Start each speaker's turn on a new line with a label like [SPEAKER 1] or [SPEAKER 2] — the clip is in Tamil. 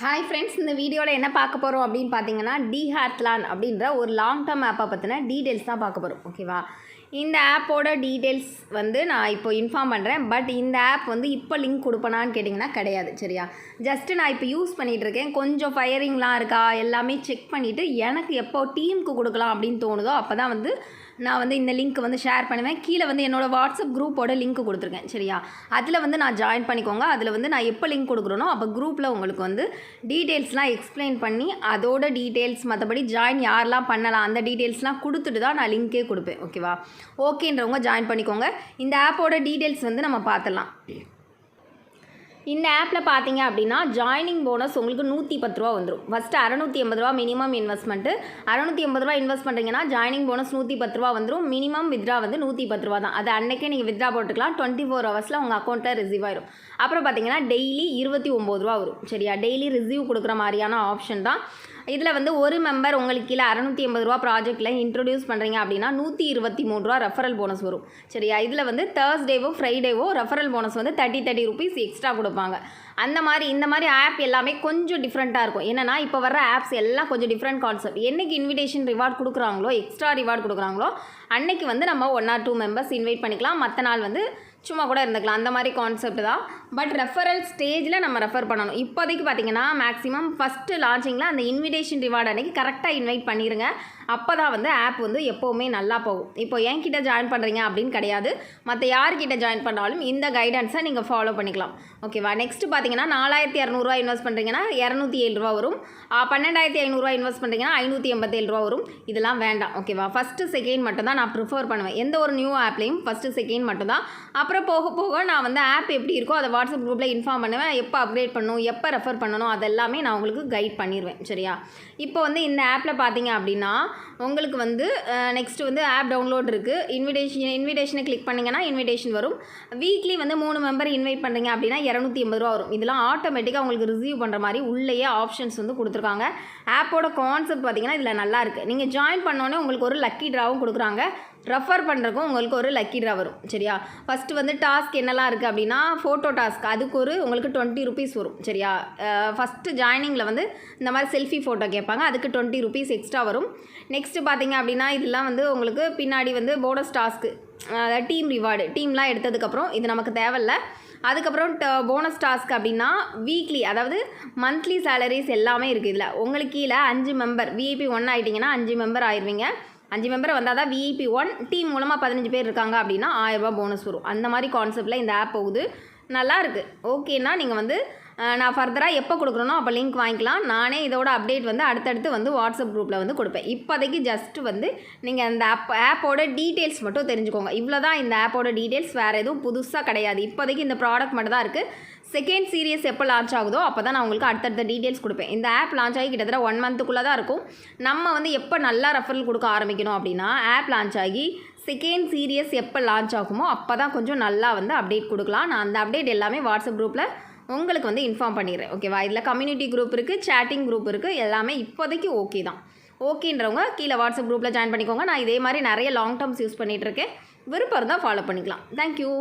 [SPEAKER 1] ஹாய் ஃப்ரெண்ட்ஸ், இந்த வீடியோவில் என்ன பார்க்க போகிறோம் அப்படின்னு பார்த்தீங்கன்னா, டிஹேத்லான் அப்படின்ற ஒரு லாங் டேர்ம் ஆப்பை பற்றின டீட்டெயில்ஸ் தான் பார்க்க போகிறோம். ஓகேவா? இந்த ஆப்போட டீட்டெயில்ஸ் நான் இப்போ இன்ஃபார்ம் பண்ணுறேன். பட் இந்த ஆப் இப்போ லிங்க் கொடுப்பேனான்னு கேட்டிங்கன்னா கிடையாது. சரியா? ஜஸ்ட்டு நான் இப்போ யூஸ் பண்ணிகிட்ருக்கேன். கொஞ்சம் ஃபயரிங்லாம் இருக்கா எல்லாமே செக் பண்ணிவிட்டு எனக்கு எப்போ டீமுக்கு கொடுக்கலாம் அப்படின்னு தோணுதோ அப்போ தான் நான் இந்த லிங்க் ஷேர் பண்ணுவேன். கீழே என்னோடய வாட்ஸ்அப் குரூப்போட லிங்க் கொடுத்துருக்கேன். சரியா? அதில் நான் ஜாயின் பண்ணிக்கோங்க. அதில் நான் எப்போ லிங்க் கொடுக்குறேனோ அப்போ குரூப்பில் உங்களுக்கு டீட்டெயில்ஸ்லாம் எக்ஸ்பிளைன் பண்ணி அதோட டீட்டெயில்ஸ் மற்றபடி ஜாயின் யாரெல்லாம் பண்ணலாம் அந்த டீட்டெயில்ஸ்லாம் கொடுத்துட்டு தான் நான் லிங்க்கே கொடுப்பேன். ஓகேவா? ஓகேன்றவங்க ஜாயின் பண்ணிக்கோங்க. இந்த ஆப்போட டீட்டெயில்ஸ் நம்ம பார்த்துடலாம். இந்த ஆப்பில் பார்த்தீங்க அப்படின்னா ஜாயினிங் போனஸ் உங்களுக்கு 110 ரூபா வந்துடும். ஃபஸ்ட்டு 680 ரூபா மினிமம் இன்வெஸ்ட்மெண்ட்டு. 680 ரூபா இன்வெஸ்ட் பண்ணுறீங்கன்னா ஜாயினிங் போனஸ் 110 ரூபா வந்துடும். மினிமம் வித்ரா 110 ரூபா தான். அது அன்றைக்கே நீங்கள் வித்ரா போட்டுக்கலாம். 24 ஹவர்ஸில் உங்கள் அக்கௌண்ட்டில் ரிசீவ் ஆயிடும். அப்புறம் பார்த்தீங்கன்னா டெய்லி 29 ரூபா வரும். சரியா? டெய்லி ரிசீவ் கொடுக்குற மாதிரியான ஆப்ஷன் தான். இதில் ஒரு மெம்பர் உங்களுக்கு கீழே 680 ரூபா ப்ராஜெக்ட்டில் இன்ட்ரடியூஸ் பண்ணுறீங்க அப்படின்னா 123 ரூபா ரெஃபரல் போனஸ் வரும். சரியா? இதில் தேர்ஸ்டேவோ ஃப்ரைடேவோ ரெஃபரல் போனஸ் 30 ரூபீஸ் எக்ஸ்ட்ரா கொடுப்பாங்க. இந்த மாதிரி ஆப் எல்லாமே கொஞ்சம் டிஃப்ரெண்ட்டாக இருக்கும். என்னென்னா இப்போ வர ஆப்ஸ் எல்லாம் கொஞ்சம் டிஃப்ரெண்ட் கான்செப்ட். என்றைக்கு இன்விடேஷன் ரிவார்ட் கொடுக்குறாங்களோ, எக்ஸ்ட்ரா ரிவார்ட் கொடுக்குறாங்களோ அன்னைக்கு நம்ம 1 or 2 மெம்பர்ஸ் இன்வைட் பண்ணிக்கலாம். மற்ற நாள் சும்மா கூட இருந்துக்கலாம். அந்த மாதிரி கான்செப்ட் தான். பட் ரெஃபரல் ஸ்டேஜில் நம்ம ரெஃபர் பண்ணணும். இப்போதைக்கு பார்த்தீங்கன்னா மேக்ஸிமம் ஃபஸ்ட்டு லான்ச்சிங்கில் அந்த இன்விடேஷன் ரிவார்டு அன்றைக்கி கரெக்டாக இன்வைட் பண்ணிடுங்க. அப்போ தான் ஆப் எப்போவுமே நல்லா போகும். இப்போ என்கிட்ட ஜாயின் பண்ணுறீங்க அப்படின்னு கிடையாது. மற்ற யார்கிட்ட ஜாயின் பண்ணாலும் இந்த கைடன்ஸை நீங்கள் ஃபாலோ பண்ணிக்கலாம். ஓகேவா? நெக்ஸ்ட்டு பார்த்தீங்கன்னா 4200 இன்வெஸ்ட் பண்ணுறீங்கன்னா 207 ரூபா வரும். 12500 இன்வெஸ்ட் பண்ணுறீங்கன்னா 587 ரூபா வரும். இதெல்லாம் வேண்டாம். ஓகேவா? ஃபஸ்ட்டு செகண்ட் மட்டும் தான் நான் ப்ரிஃபர் பண்ணுவேன். எந்த ஒரு நியூ ஆப்லேயும் ஃபஸ்ட்டு செகண்ட் மட்டும் தான். அப்புறம் போக போக நான் ஆப் எப்படி இருக்கோ அதை வாட்ஸ்அப் குரூப்பில் இன்ஃபார்ம் பண்ணுவேன். எப்போ அப்கிரேட் பண்ணணும், எப்போ ரெஃபர் பண்ணணும் அதெல்லாமே நான் உங்களுக்கு கைட் பண்ணிடுவேன். சரியா? இப்போ இந்த ஆப்பில் பார்த்தீங்க அப்படின்னா உங்களுக்கு நெக்ஸ்ட்டு ஆப் டவுன்லோட் இருக்குது. இன்விடேஷனை கிளிக் பண்ணிங்கன்னா இன்விடேஷன் வரும். வீக்லி 3 மெம்பர் இன்வைட் பண்ணுறீங்க அப்படின்னா 280 ரூபா வரும். இதெல்லாம் ஆட்டோமேட்டிக்காக உங்களுக்கு ரிசீவ் பண்ணுற மாதிரி உள்ளேயே ஆப்ஷன்ஸ் கொடுத்துருக்காங்க. ஆப்போட கான்செப்ட் பார்த்தீங்கன்னா இதில் நல்லா இருக்குது. நீங்கள் ஜாயின் பண்ணோன்னே உங்களுக்கு ஒரு லக்கி ட்ராவும் கொடுக்குறாங்க. ரெஃபர் பண்ணுறக்கும் உங்களுக்கு ஒரு லக்கி ட்ரா வரும். சரியா? ஃபஸ்ட்டு டாஸ்க் என்னெல்லாம் இருக்குது அப்படின்னா ஃபோட்டோ டாஸ்க். அதுக்கு உங்களுக்கு 20 ரூபீஸ் வரும். சரியா? ஃபஸ்ட்டு ஜாயினிங்கில் இந்த மாதிரி செல்ஃபி ஃபோட்டோ கேட்பாங்க. அதுக்கு 20 ரூபீஸ் எக்ஸ்ட்ரா வரும். நெக்ஸ்ட்டு பார்த்தீங்க அப்படின்னா இதெல்லாம் உங்களுக்கு பின்னாடி போனஸ் டாஸ்க்கு, டீம் ரிவார்டு. டீம்லாம் எடுத்ததுக்கப்புறம் இது நமக்கு தேவையில்லை. அதுக்கப்புறம் போனஸ் டாஸ்க் அப்படின்னா வீக்லி, அதாவது மந்த்லி சேலரிஸ் எல்லாமே இருக்குது. இதில் உங்களுக்கு கீழே 5 மெம்பர் VIP 1 ஆகிட்டிங்கன்னா 5 மெம்பர் ஆயிடுவீங்க. 5 மெம்பர் வந்தால் தான் VIP 1. டீம் மூலமாக 15 பேர் இருக்காங்க அப்படின்னா 1000 ரூபா போனஸ் வரும். அந்த மாதிரி கான்செப்டில் இந்த ஆப் போகுது. நல்லா இருக்குது. ஓகேன்னா நீங்கள் நான் ஃபர்தராக எப்போ கொடுக்குறனோ அப்போ லிங்க் வாங்கிக்கலாம். நானே இதோட அப்டேட் அடுத்தடுத்து வாட்ஸ்அப் குரூப்பில் கொடுப்பேன். இப்போதைக்கு ஜஸ்ட்டு நீங்கள் அந்த ஆப்போட டீட்டெயில்ஸ் மட்டும் தெரிஞ்சுக்கோங்க. இவ்வளோ தான் இந்த ஆப்போட டீட்டெயில்ஸ். வேறு எதுவும் புதுசாக கிடையாது. இப்போதைக்கு இந்த ப்ராடக்ட் மட்டும் தான் இருக்குது. செகண்ட் சீரியஸ் எப்போ லான்ச் ஆகுதோ அப்போ தான் நான் உங்களுக்கு அடுத்தடுத்த டீட்டெயில்ஸ் கொடுப்பேன். இந்த ஆப் லான்ச் ஆகி கிட்டத்தட்ட 1 மந்த்துக்குள்ளே தான் இருக்கும். நம்ம எப்போ நல்லா ரெஃபரல் கொடுக்க ஆரம்பிக்கணும் அப்படின்னா ஆப் லான்ச் ஆகி செகண்ட் சீரியஸ் எப்போ லான்ச் ஆகுமோ அப்போ தான் கொஞ்சம் நல்லா அப்டேட் கொடுக்கலாம். நான் அந்த அப்டேட் எல்லாமே வாட்ஸ்அப் குரூப்பில் உங்களுக்கு இன்ஃபார்ம் பண்ணிடுறேன். ஓகேவா? இதில் கம்யூனிட்டி குரூப் இருக்குது, சேட்டிங் குரூப் இருக்குது. எல்லாமே இப்போதைக்கு ஓகே தான். ஓகேன்றவங்க கீழே வாட்ஸ்அப் குரூப்பில் ஜாயின் பண்ணிக்கோங்க. நான் இதே மாதிரி நிறைய லாங் டேர்ம்ஸ் யூஸ் பண்ணிகிட்ருக்கேன். விருப்பம் இருந்தால் ஃபாலோ பண்ணிக்கலாம். தேங்க்யூ.